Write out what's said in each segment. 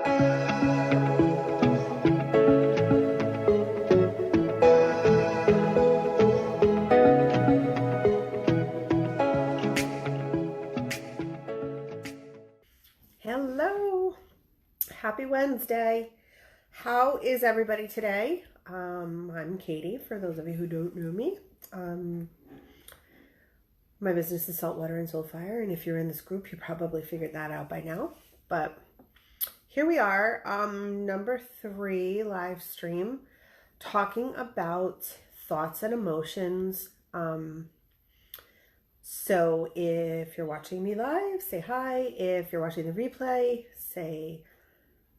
Hello, happy Wednesday. How is everybody today? I'm Katie, for those of you who don't know me. My business is Saltwater and Soulfire, and if you're in this group, you probably figured that out by now. But here we are, number 3 live stream, talking about thoughts and emotions. So if you're watching me live, say hi. If you're watching the replay, say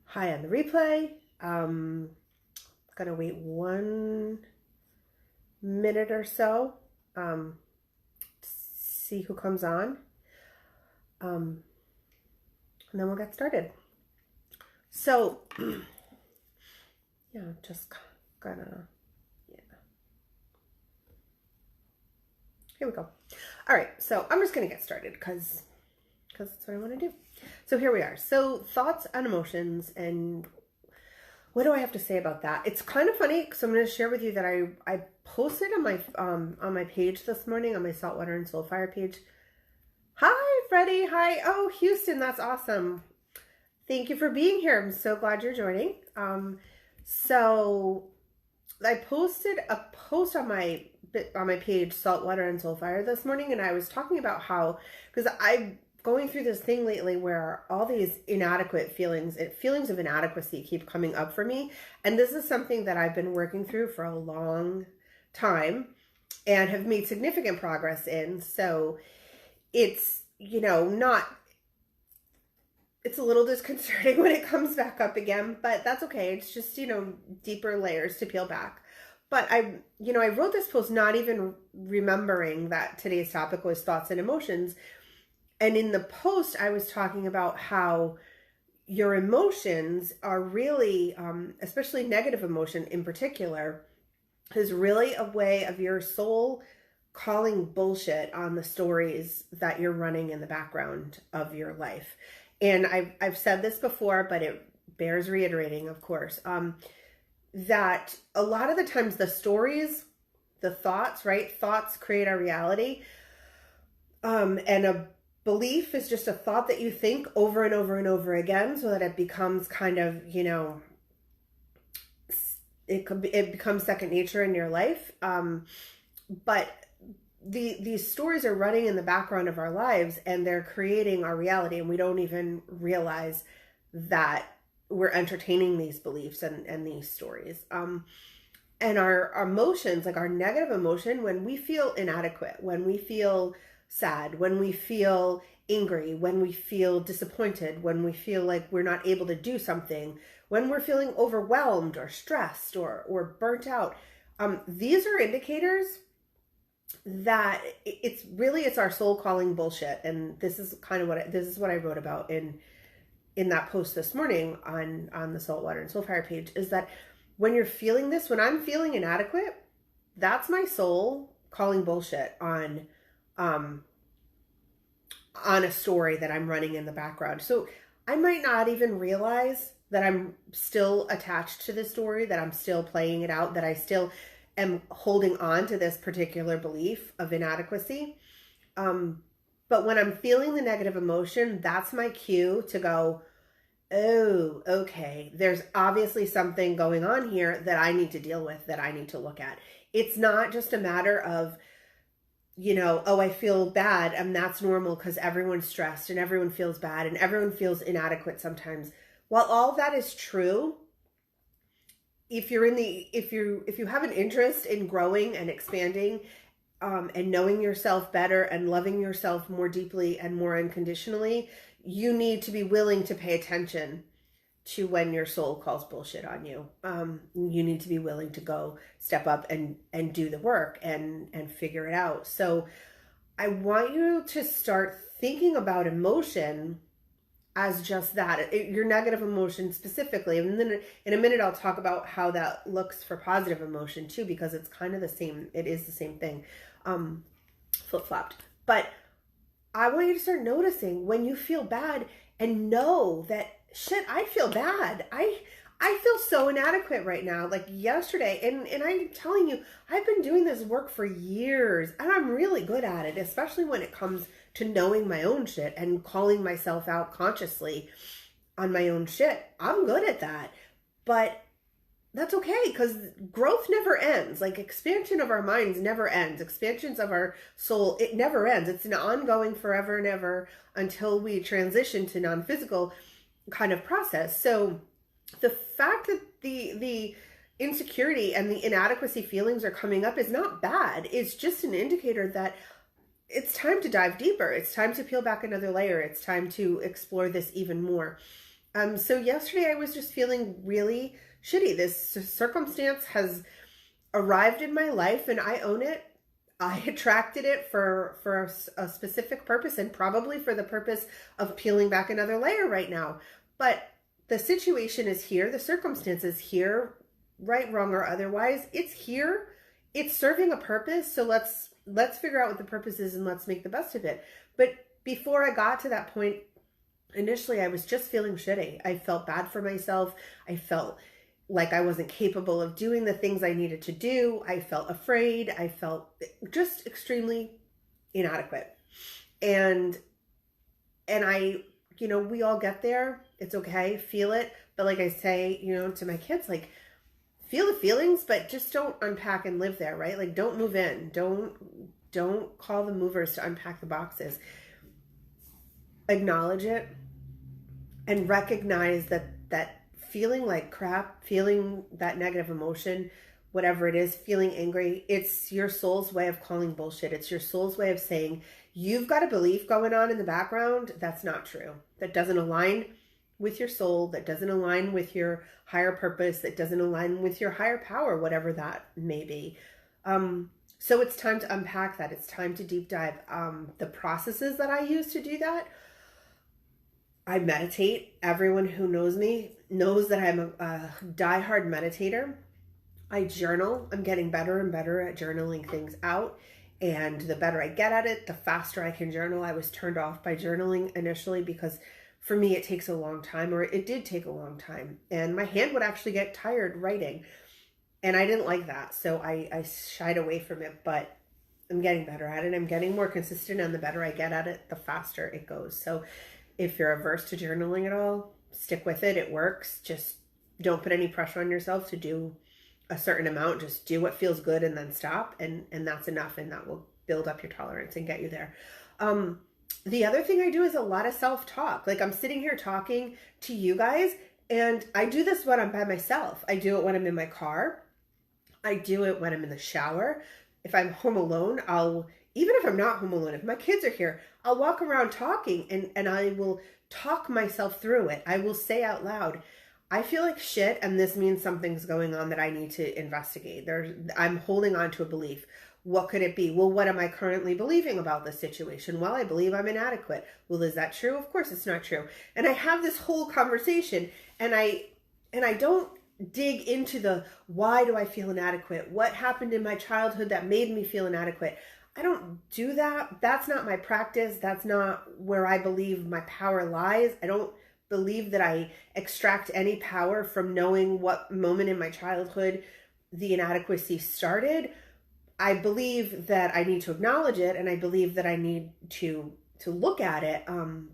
hi on the replay. Gonna wait 1 minute or so, to see who comes on. And then we'll get started. So, yeah, just gonna, here we go. All right, so I'm just gonna get started because that's what I want to do. So here we are. So thoughts and emotions, and what do I have to say about that? It's kind of funny because I'm going to share with you that I posted on my page this morning, on my Saltwater and Soulfire page. Hi, Freddie. Hi. Oh, Houston. That's awesome. Thank you for being here. I'm so glad you're joining. So I posted a post on my page, Saltwater and Soulfire, this morning, and I was talking about how, because I'm going through this thing lately where all these inadequate feelings of inadequacy keep coming up for me, and this is something that I've been working through for a long time and have made significant progress in. So it's, it's a little disconcerting when it comes back up again, but that's okay. It's just, deeper layers to peel back. But I wrote this post not even remembering that today's topic was thoughts and emotions. And in the post, I was talking about how your emotions are really, especially negative emotion in particular, is really a way of your soul calling bullshit on the stories that you're running in the background of your life. And I've said this before, but it bears reiterating, of course, that a lot of the times the stories, the thoughts, right? Thoughts create our reality. And a belief is just a thought that you think over and over and over again, so that it becomes kind of, it becomes second nature in your life. But these stories are running in the background of our lives, and they're creating our reality, and we don't even realize that we're entertaining these beliefs and these stories. And our emotions, like our negative emotion, when we feel inadequate, when we feel sad, when we feel angry, when we feel disappointed, when we feel like we're not able to do something, when we're feeling overwhelmed or stressed or burnt out, these are indicators that it's our soul calling bullshit. And this is kind of what I wrote about in that post this morning on the Saltwater and Soulfire page, is that when you're feeling this, when I'm feeling inadequate, that's my soul calling bullshit on a story that I'm running in the background. So I might not even realize that I'm still attached to this story, that I'm still playing it out, that I still am holding on to this particular belief of inadequacy. But when I'm feeling the negative emotion, that's my cue to go, oh, okay, there's obviously something going on here that I need to deal with, that I need to look at. It's not just a matter of, oh, I feel bad, and that's normal because everyone's stressed and everyone feels bad and everyone feels inadequate sometimes. While all that is true, if you have an interest in growing and expanding, and knowing yourself better and loving yourself more deeply and more unconditionally, you need to be willing to pay attention to when your soul calls bullshit on you. You need to be willing to go step up and do the work and figure it out. So I want you to start thinking about emotion as just that, your negative emotion specifically. And then in a minute, I'll talk about how that looks for positive emotion too, because it's kind of the same. It is the same thing, flip-flopped. But I want you to start noticing when you feel bad, and know that shit, I feel bad. I feel so inadequate right now. Like yesterday, and I'm telling you, I've been doing this work for years and I'm really good at it, especially when it comes to knowing my own shit and calling myself out consciously on my own shit. I'm good at that. But that's okay, because growth never ends. Like expansion of our minds never ends. Expansions of our soul, it never ends. It's an ongoing forever and ever until we transition to non-physical kind of process. So the fact that the insecurity and the inadequacy feelings are coming up is not bad. It's just an indicator that it's time to dive deeper. It's time to peel back another layer. It's time to explore this even more. So yesterday I was just feeling really shitty. This circumstance has arrived in my life and I own it. I attracted it for a specific purpose, and probably for the purpose of peeling back another layer right now. But the situation is here. The circumstance is here, right, wrong, or otherwise. It's here. It's serving a purpose. So let's figure out what the purpose is and let's make the best of it. But before I got to that point, initially I was just feeling shitty. I felt bad for myself. I felt like I wasn't capable of doing the things I needed to do. I felt afraid. I felt just extremely inadequate. And I, we all get there. It's okay. Feel it. But like I say, to my kids, like, feel the feelings, but just don't unpack and live there, right? Like, don't move in. Don't call the movers to unpack the boxes. Acknowledge it and recognize that feeling like crap, feeling that negative emotion, whatever it is, feeling angry, it's your soul's way of calling bullshit. It's your soul's way of saying, you've got a belief going on in the background that's not true, that doesn't align with your soul, that doesn't align with your higher purpose, that doesn't align with your higher power, whatever that may be. So it's time to unpack that. It's time to deep dive. The processes that I use to do that, I meditate. Everyone who knows me knows that I'm a diehard meditator. I journal. I'm getting better and better at journaling things out. And the better I get at it, the faster I can journal. I was turned off by journaling initially because for me it takes a long time, or it did take a long time. And my hand would actually get tired writing. And I didn't like that. So I shied away from it. But I'm getting better at it. I'm getting more consistent, and the better I get at it, the faster it goes. So if you're averse to journaling at all, stick with it. It works. Just don't put any pressure on yourself to do a certain amount. Just do what feels good and then stop. And that's enough. And that will build up your tolerance and get you there. The other thing I do is a lot of self-talk. Like, I'm sitting here talking to you guys, and I do this when I'm by myself. I do it when I'm in my car. I do it when I'm in the shower. If I'm home alone, even if I'm not home alone, if my kids are here, I'll walk around talking and I will talk myself through it. I will say out loud, I feel like shit, and this means something's going on that I need to investigate. I'm holding on to a belief. What could it be? Well, what am I currently believing about this situation? Well, I believe I'm inadequate. Well, is that true? Of course it's not true. And I have this whole conversation, and I don't dig into the why do I feel inadequate? What happened in my childhood that made me feel inadequate? I don't do that. That's not my practice. That's not where I believe my power lies. I don't believe that I extract any power from knowing what moment in my childhood the inadequacy started. I believe that I need to acknowledge it, and I believe that I need to look at it.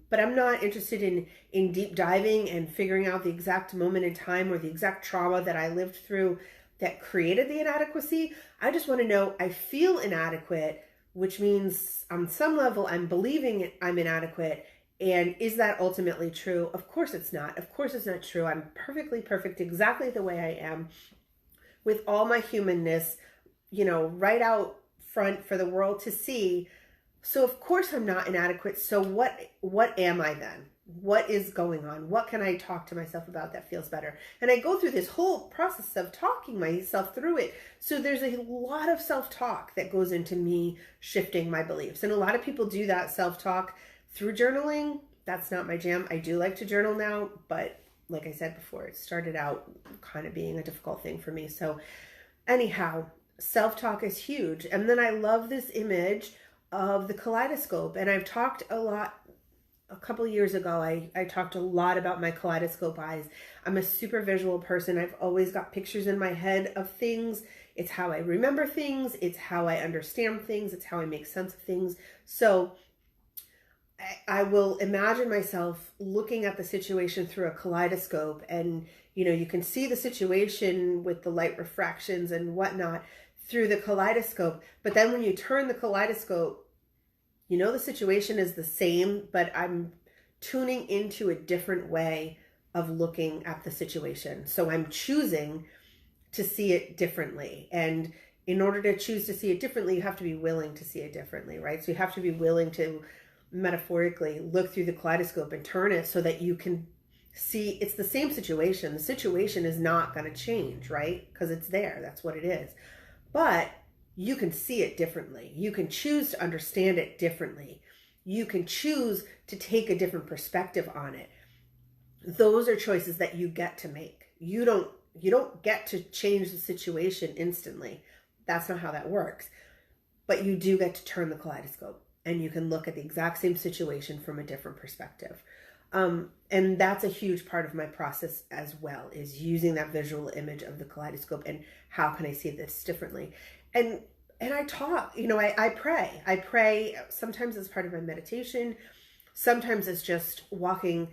But I'm not interested in deep diving and figuring out the exact moment in time or the exact trauma that I lived through that created the inadequacy. I just want to know I feel inadequate, which means on some level I'm believing I'm inadequate. And is that ultimately true? Of course it's not. Of course it's not true. I'm perfectly perfect exactly the way I am, with all my humanness, right out front for the world to see. So of course I'm not inadequate. So what am I then? What is going on? What can I talk to myself about that feels better? And I go through this whole process of talking myself through it. So there's a lot of self-talk that goes into me shifting my beliefs. And a lot of people do that self-talk through journaling. That's not my jam. I do like to journal now, but like I said before, it started out kind of being a difficult thing for me. So anyhow, self-talk is huge. And then I love this image of the kaleidoscope. And I've talked a lot a couple years ago, I talked a lot about my kaleidoscope eyes. I'm a super visual person. I've always got pictures in my head of things. It's how I remember things. It's how I understand things. It's how I make sense of things. So I will imagine myself looking at the situation through a kaleidoscope, and you can see the situation with the light refractions and whatnot through the kaleidoscope. But then when you turn the kaleidoscope, the situation is the same, but I'm tuning into a different way of looking at the situation. So I'm choosing to see it differently. And in order to choose to see it differently, you have to be willing to see it differently, right? So you have to be willing to metaphorically look through the kaleidoscope and turn it so that you can see it's the same situation. The situation is not going to change, right? Because it's there. That's what it is. But you can see it differently. You can choose to understand it differently. You can choose to take a different perspective on it. Those are choices that you get to make. You don't get to change the situation instantly. That's not how that works. But you do get to turn the kaleidoscope, and you can look at the exact same situation from a different perspective. And that's a huge part of my process as well, is using that visual image of the kaleidoscope and how can I see this differently. And I talk, I pray. I pray sometimes as part of my meditation. Sometimes it's just walking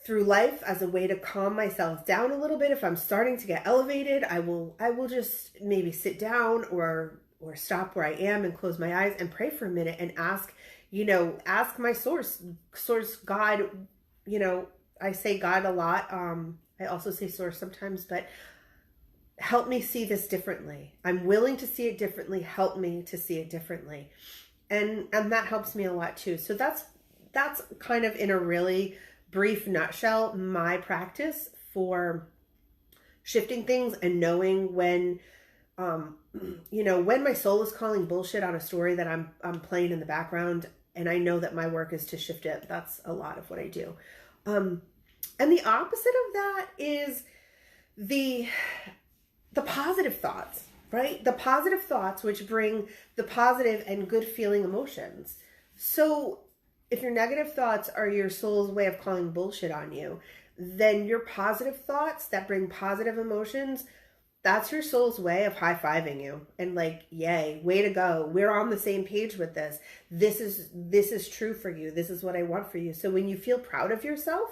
through life as a way to calm myself down a little bit. If I'm starting to get elevated, I will just maybe sit down or stop where I am and close my eyes and pray for a minute and ask my source God. I say God a lot. I also say source sometimes, but help me see this differently. I'm willing to see it differently. Help me to see it differently. And that helps me a lot too. So that's kind of, in a really brief nutshell, my practice for shifting things and knowing when my soul is calling bullshit on a story that I'm playing in the background, and I know that my work is to shift it. That's a lot of what I do. And the opposite of that is the positive thoughts, right? The positive thoughts, which bring the positive and good feeling emotions. So if your negative thoughts are your soul's way of calling bullshit on you, then your positive thoughts that bring positive emotions, that's your soul's way of high-fiving you and like, yay, way to go. We're on the same page with this. This is true for you. This is what I want for you. So when you feel proud of yourself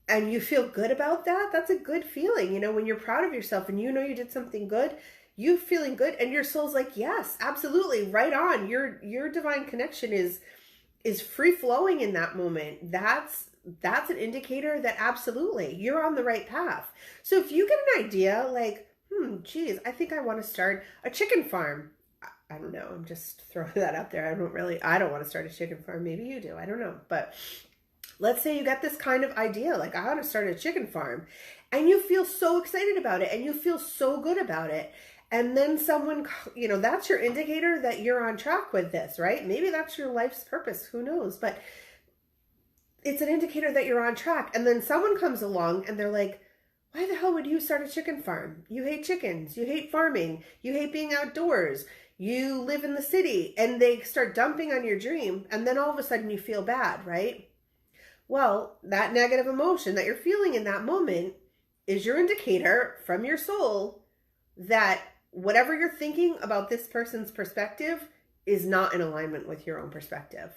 and you feel good about that, that's a good feeling. When you're proud of yourself and you did something good, you feeling good, and your soul's like, yes, absolutely, right on. Your divine connection is free flowing in that moment. That's an indicator that absolutely you're on the right path. So if you get an idea like, geez, I think I want to start a chicken farm. I don't know. I'm just throwing that out there. I don't want to start a chicken farm. Maybe you do. I don't know. But let's say you get this kind of idea, like, I want to start a chicken farm, and you feel so excited about it and you feel so good about it. And then someone, that's your indicator that you're on track with this, right? Maybe that's your life's purpose. Who knows? But it's an indicator that you're on track. And then someone comes along and they're like, why the hell would you start a chicken farm? You hate chickens. You hate farming. You hate being outdoors. You live in the city. And they start dumping on your dream. And then all of a sudden you feel bad, right? Well, that negative emotion that you're feeling in that moment is your indicator from your soul that whatever you're thinking about this person's perspective is not in alignment with your own perspective.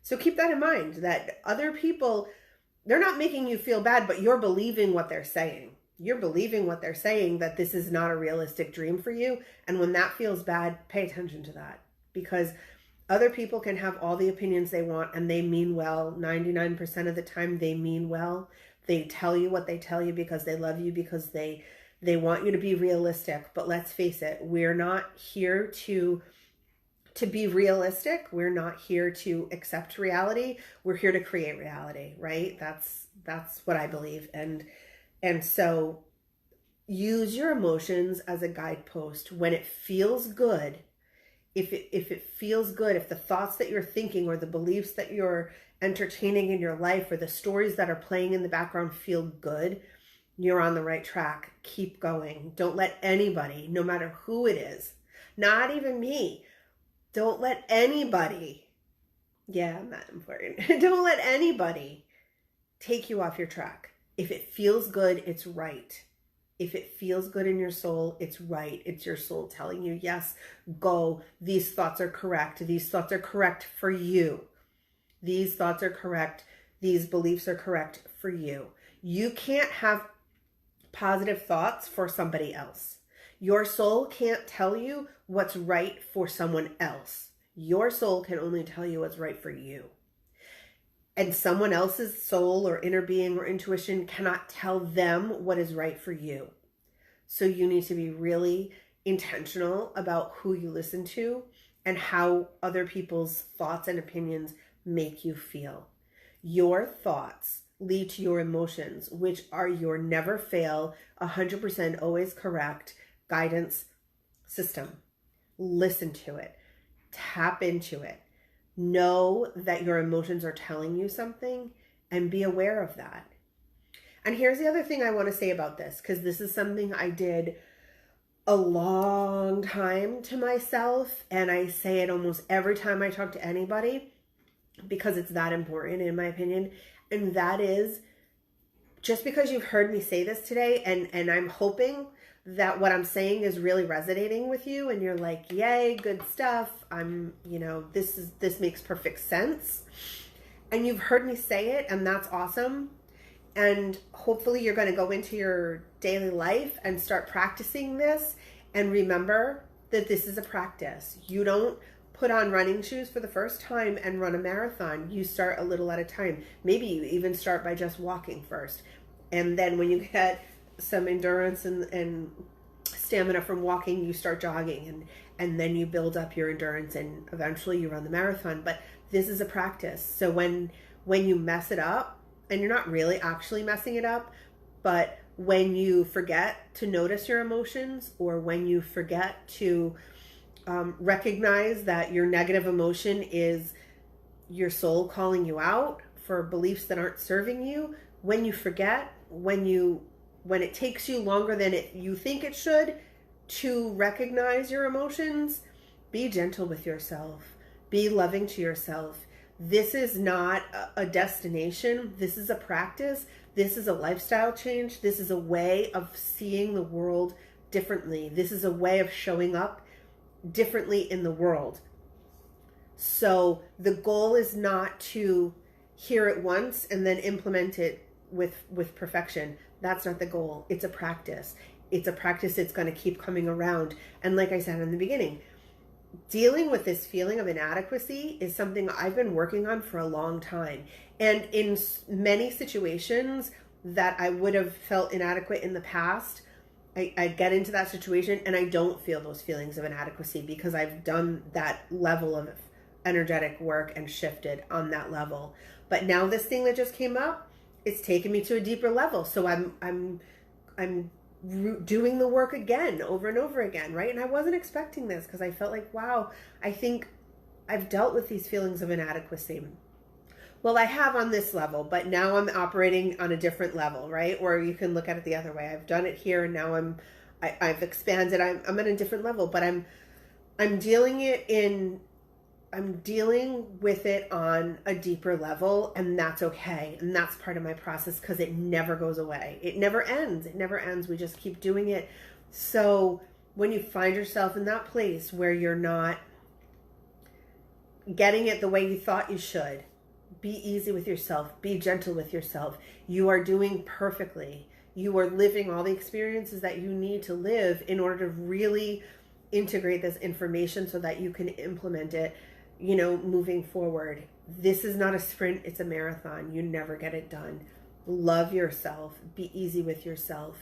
So keep that in mind, that other people, they're not making you feel bad, but you're believing what they're saying. You're believing what they're saying, that this is not a realistic dream for you. And when that feels bad, pay attention to that, because other people can have all the opinions they want and they mean well. 99% of the time they mean well. They tell you what they tell you because they love you, because they want you to be realistic. But let's face it, we're not here to be realistic. We're not here to accept reality. We're here to create reality, right? That's what I believe. And so use your emotions as a guidepost. When it feels good, if it feels good, if the thoughts that you're thinking or the beliefs that you're entertaining in your life or the stories that are playing in the background feel good, you're on the right track. Keep going. Don't let anybody, no matter who it is, not even me, don't let anybody Yeah, I'm that important. Don't let anybody take you off your track. If it feels good, it's right. If it feels good in your soul, it's right. It's your soul telling you, yes, go. These thoughts are correct. These thoughts are correct for you. These thoughts are correct. These beliefs are correct for you. You can't have positive thoughts for somebody else. Your soul can't tell you what's right for someone else. Your soul can only tell you what's right for you. And someone else's soul or inner being or intuition cannot tell them what is right for you. So you need to be really intentional about who you listen to and how other people's thoughts and opinions make you feel. Your thoughts lead to your emotions, which are your never fail, 100% always correct guidance system. Listen to it. Tap into it. Know that your emotions are telling you something and be aware of that. And here's the other thing I want to say about this, because this is something I did a long time to myself, and I say it almost every time I talk to anybody because it's that important in my opinion. And that is, just because you've heard me say this today, and I'm hoping that what I'm saying is really resonating with you and you're like, yay, good stuff. This makes perfect sense. And you've heard me say it, and that's awesome. And hopefully you're going to go into your daily life and start practicing this. And remember that this is a practice. You don't put on running shoes for the first time and run a marathon. You start a little at a time. Maybe you even start by just walking first. And then when you get some endurance and stamina from walking, you start jogging, and then you build up your endurance, and eventually you run the marathon. But this is a practice. So when you mess it up, and you're not really actually messing it up, but when you forget to notice your emotions, or when you forget to recognize that your negative emotion is your soul calling you out for beliefs that aren't serving you, when you forget, when it takes you longer than you think it should to recognize your emotions, be gentle with yourself. Be loving to yourself. This is not a destination. This is a practice. This is a lifestyle change. This is a way of seeing the world differently. This is a way of showing up differently in the world. So the goal is not to hear it once and then implement it with perfection. That's not the goal. It's a practice. It's a practice that's going to keep coming around. And like I said in the beginning, dealing with this feeling of inadequacy is something I've been working on for a long time. And in many situations that I would have felt inadequate in the past, I get into that situation and I don't feel those feelings of inadequacy because I've done that level of energetic work and shifted on that level. But now this thing that just came up, it's taken me to a deeper level. So I'm doing the work again, over and over again, right? And I wasn't expecting this because I felt like, wow, I think I've dealt with these feelings of inadequacy. Well, I have on this level, but now I'm operating on a different level, right? Or you can look at it the other way. I've done it here, and now I've expanded. I'm at a different level, but I'm dealing with it on a deeper level, and that's okay. And that's part of my process because it never goes away. It never ends. It never ends. We just keep doing it. So when you find yourself in that place where you're not getting it the way you thought you should, be easy with yourself. Be gentle with yourself. You are doing perfectly. You are living all the experiences that you need to live in order to really integrate this information so that you can implement it, moving forward. This is not a sprint, it's a marathon. You never get it done. Love yourself. Be easy with yourself.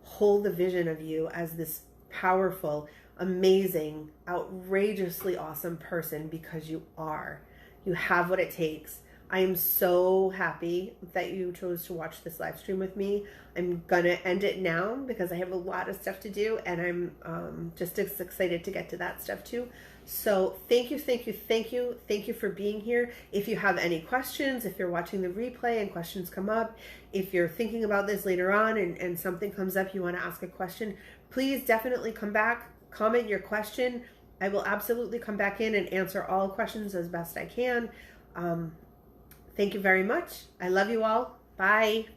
Hold the vision of you as this powerful, amazing, outrageously awesome person, because you are. You have what it takes. I am so happy that you chose to watch this live stream with me. I'm gonna end it now because I have a lot of stuff to do, and I'm just as excited to get to that stuff too. So thank you for being here. If you have any questions, if you're watching the replay and questions come up, if you're thinking about this later on and something comes up, you want to ask a question, please definitely come back, comment your question. I will absolutely come back in and answer all questions as best I can. Thank you very much. I love you all. Bye.